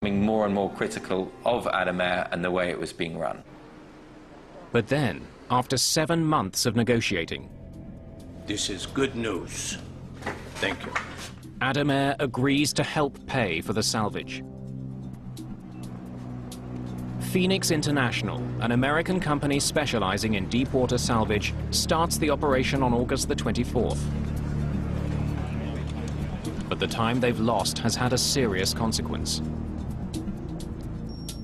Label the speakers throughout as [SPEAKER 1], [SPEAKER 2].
[SPEAKER 1] becoming more and more critical of Adam Air and the way it was being run.
[SPEAKER 2] But then, after 7 months of negotiating,
[SPEAKER 3] this is good news. Thank you.
[SPEAKER 2] Adam Air agrees to help pay for the salvage. Phoenix International, an American company specializing in deepwater salvage, starts the operation on August the 24th. But the time they've lost has had a serious consequence.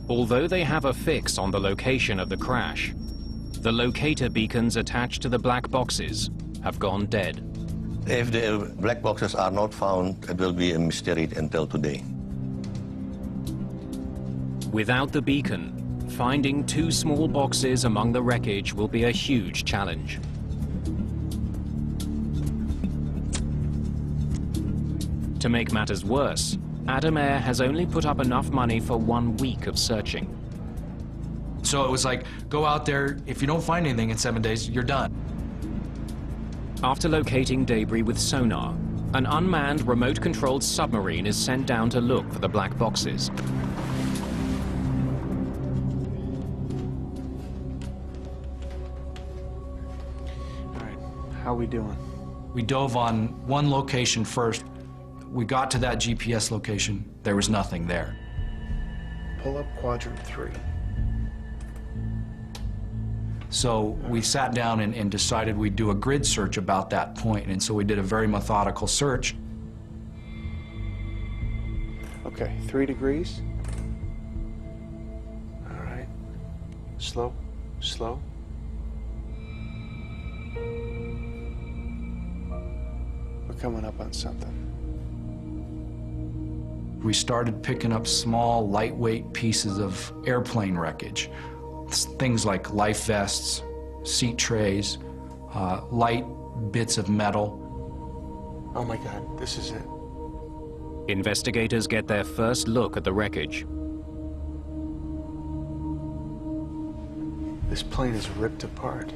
[SPEAKER 2] Although they have a fix on the location of the crash, the locator beacons attached to the black boxes have gone dead.
[SPEAKER 4] If the black boxes are not found, it will be a mystery until today.
[SPEAKER 2] Without the beacon, finding 2 small boxes among the wreckage will be a huge challenge. To make matters worse, Adam Air has only put up enough money for 1 week of searching.
[SPEAKER 5] So it was like, go out there, if you don't find anything in 7 days, you're done.
[SPEAKER 2] After locating debris with sonar, an unmanned remote-controlled submarine is sent down to look for the black boxes.
[SPEAKER 6] All right, how are we doing?
[SPEAKER 5] We dove on one location first. We got to that GPS location. There was nothing there.
[SPEAKER 6] Pull up quadrant 3.
[SPEAKER 5] So we sat down and decided we'd do a grid search about that point, and so we did a very methodical search.
[SPEAKER 6] Okay, 3 degrees. All right. Slow, slow. We're coming up on something.
[SPEAKER 5] We started picking up small, lightweight pieces of airplane wreckage. Things like life vests, seat trays, light bits of metal.
[SPEAKER 6] Oh my God, this is it.
[SPEAKER 2] Investigators get their first look at the wreckage.
[SPEAKER 6] This plane is ripped apart.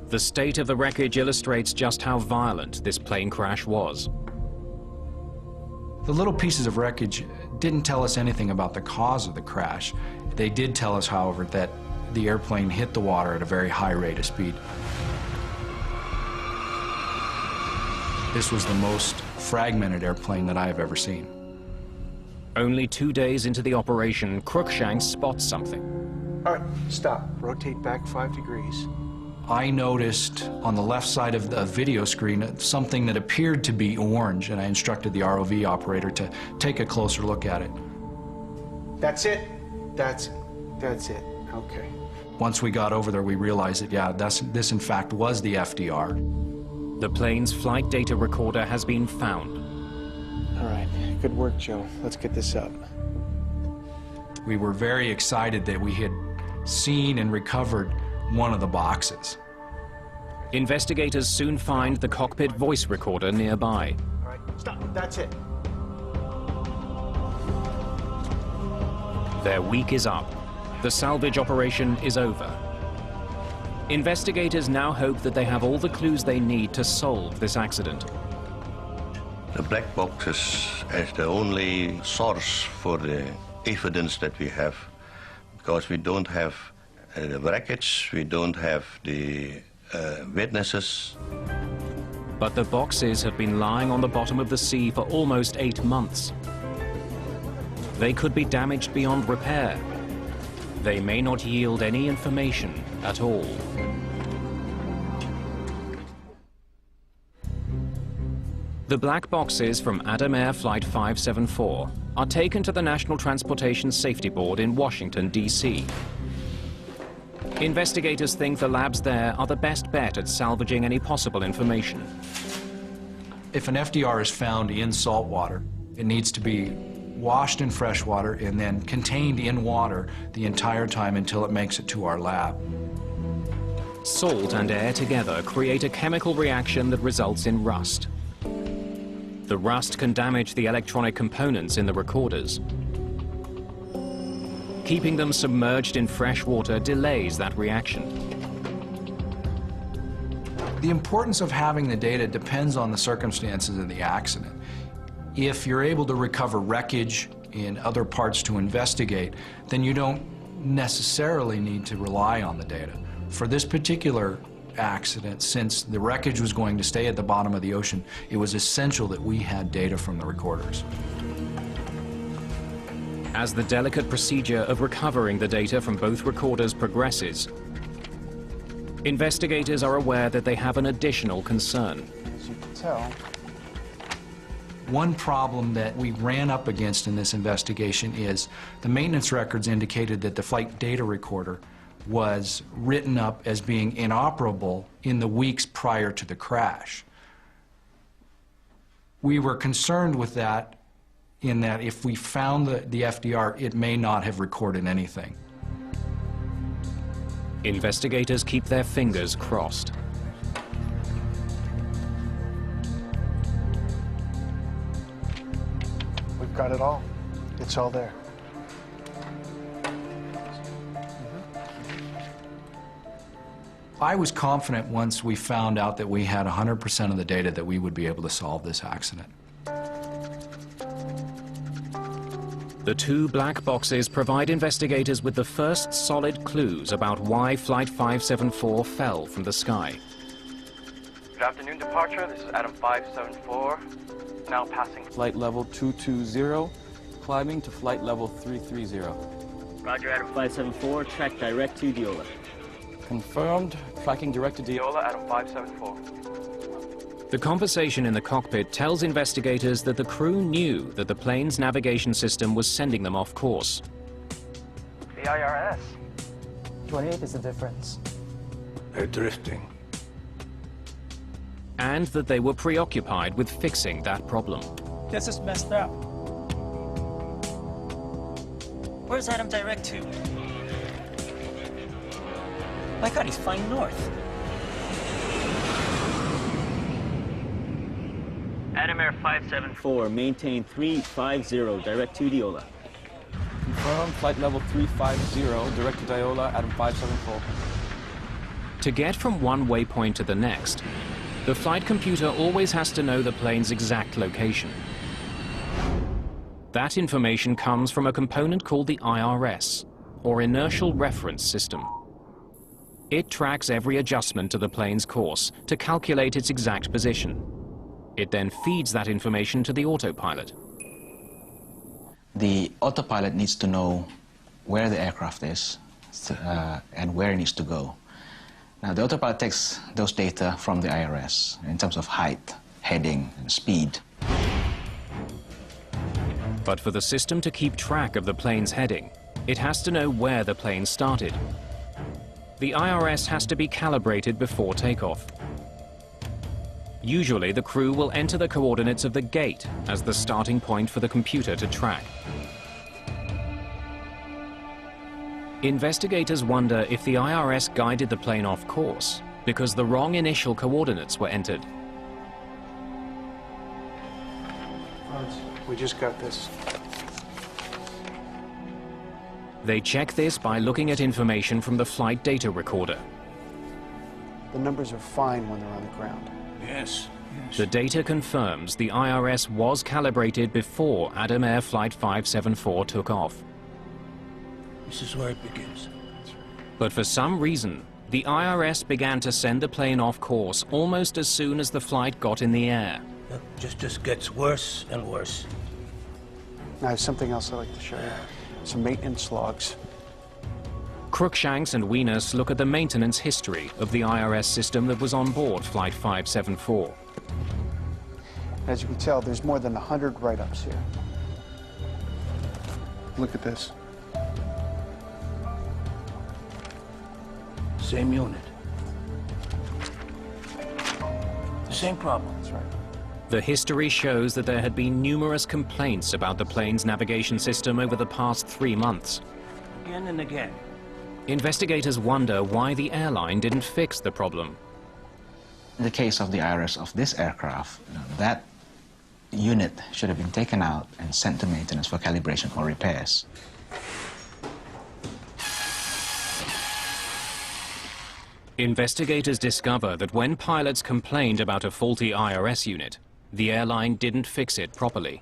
[SPEAKER 2] The state of the wreckage illustrates just how violent this plane crash was.
[SPEAKER 5] The little pieces of wreckage didn't tell us anything about the cause of the crash. They did tell us, however, that the airplane hit the water at a very high rate of speed. This was the most fragmented airplane that I have ever seen.
[SPEAKER 2] Only 2 days into the operation, Cruikshank spots something.
[SPEAKER 6] All right, stop. Rotate back 5 degrees.
[SPEAKER 5] I noticed on the left side of the video screen something that appeared to be orange, and I instructed the ROV operator to take a closer look at it.
[SPEAKER 6] That's it. That's it. Okay.
[SPEAKER 5] Once we got over there, we realized that, yeah, this in fact was the FDR.
[SPEAKER 2] The plane's flight data recorder has been found.
[SPEAKER 6] All right, good work, Joe. Let's get this up.
[SPEAKER 5] We were very excited that we had seen and recovered one of the boxes.
[SPEAKER 2] Investigators soon find the cockpit voice recorder nearby.
[SPEAKER 6] All right, stop. That's it.
[SPEAKER 2] Their week is up. The salvage operation is over. Investigators now hope that they have all the clues they need to solve this accident.
[SPEAKER 4] The black boxes is the only source for the evidence that we have, because we don't have the wreckage, we don't have the witnesses.
[SPEAKER 2] But the boxes have been lying on the bottom of the sea for almost 8 months. They could be damaged beyond repair. They may not yield any information at all. The black boxes from Adam Air Flight 574 are taken to the National Transportation Safety Board in Washington, D.C. Investigators think the labs there are the best bet at salvaging any possible information.
[SPEAKER 5] If an FDR is found in salt water, it needs to be washed in fresh water and then contained in water the entire time until it makes it to our lab.
[SPEAKER 2] Salt and air together create a chemical reaction that results in rust. The rust can damage the electronic components in the recorders. Keeping them submerged in fresh water delays that reaction.
[SPEAKER 5] The importance of having the data depends on the circumstances of the accident. If you're able to recover wreckage in other parts to investigate, then you don't necessarily need to rely on the data. For this particular accident, since the wreckage was going to stay at the bottom of the ocean, it was essential that we had data from the recorders.
[SPEAKER 2] As the delicate procedure of recovering the data from both recorders progresses, investigators are aware that they have an additional concern.
[SPEAKER 6] As you can tell,
[SPEAKER 5] one problem that we ran up against in this investigation is the maintenance records indicated that the flight data recorder was written up as being inoperable in the weeks prior to the crash. We were concerned with that in that if we found the FDR, it may not have recorded anything.
[SPEAKER 2] Investigators keep their fingers crossed.
[SPEAKER 6] we've got it all. It's all there.
[SPEAKER 5] I was confident once we found out that we had 100% of the data that we would be able to solve this accident.
[SPEAKER 2] The two black boxes provide investigators with the first solid clues about why Flight 574 fell from the sky.
[SPEAKER 7] Good afternoon, departure. This is Adam 574. Now passing flight level 220, climbing to flight level 330.
[SPEAKER 8] Roger, Adam 574, track direct to Diola.
[SPEAKER 7] Confirmed. Tracking direct to Diola, Adam 574.
[SPEAKER 2] The conversation in the cockpit tells investigators that the crew knew that the plane's navigation system was sending them off course.
[SPEAKER 7] The IRS.
[SPEAKER 9] 28 is the difference.
[SPEAKER 3] They're drifting.
[SPEAKER 2] And that they were preoccupied with fixing that problem.
[SPEAKER 9] This is messed up. Where's Adam direct to? My God, he's flying north.
[SPEAKER 8] Adam Air 574, maintain 350, direct to Diola.
[SPEAKER 7] Confirmed. Flight level 350, direct to Diola, Adam 574.
[SPEAKER 2] To get from one waypoint to the next, the flight computer always has to know the plane's exact location. That information comes from a component called the IRS, or Inertial Reference System. It tracks every adjustment to the plane's course to calculate its exact position. It then feeds that information to the autopilot.
[SPEAKER 10] The autopilot needs to know where the aircraft is and where it needs to go. Now, the autopilot takes those data from the IRS in terms of height, heading, and speed.
[SPEAKER 2] But for the system to keep track of the plane's heading, it has to know where the plane started. The IRS has to be calibrated before takeoff. Usually, the crew will enter the coordinates of the gate as the starting point for the computer to track. Investigators wonder if the IRS guided the plane off course because the wrong initial coordinates were entered.
[SPEAKER 6] We just got this.
[SPEAKER 2] They check this by looking at information from the flight data recorder.
[SPEAKER 6] The numbers are fine when they're on the ground.
[SPEAKER 3] Yes.
[SPEAKER 2] The data confirms the IRS was calibrated before Adam Air Flight 574 took off.
[SPEAKER 3] This is where it begins.
[SPEAKER 2] But for some reason, the IRS began to send the plane off course almost as soon as the flight got in the air.
[SPEAKER 3] It just gets worse and worse.
[SPEAKER 6] Now, there's something else I'd like to show you. Some maintenance logs.
[SPEAKER 2] Cruikshanks and Wiener look at the maintenance history of the IRS system that was on board Flight 574.
[SPEAKER 6] As you can tell, there's more than 100 write-ups here. Look at this.
[SPEAKER 3] Same unit. The same problem.
[SPEAKER 6] That's right.
[SPEAKER 2] The history shows that there had been numerous complaints about the plane's navigation system over the past 3 months.
[SPEAKER 3] Again and again.
[SPEAKER 2] Investigators wonder why the airline didn't fix the problem.
[SPEAKER 10] In the case of the IRS of this aircraft, that unit should have been taken out and sent to maintenance for calibration or repairs.
[SPEAKER 2] Investigators discover that when pilots complained about a faulty IRS unit, the airline didn't fix it properly.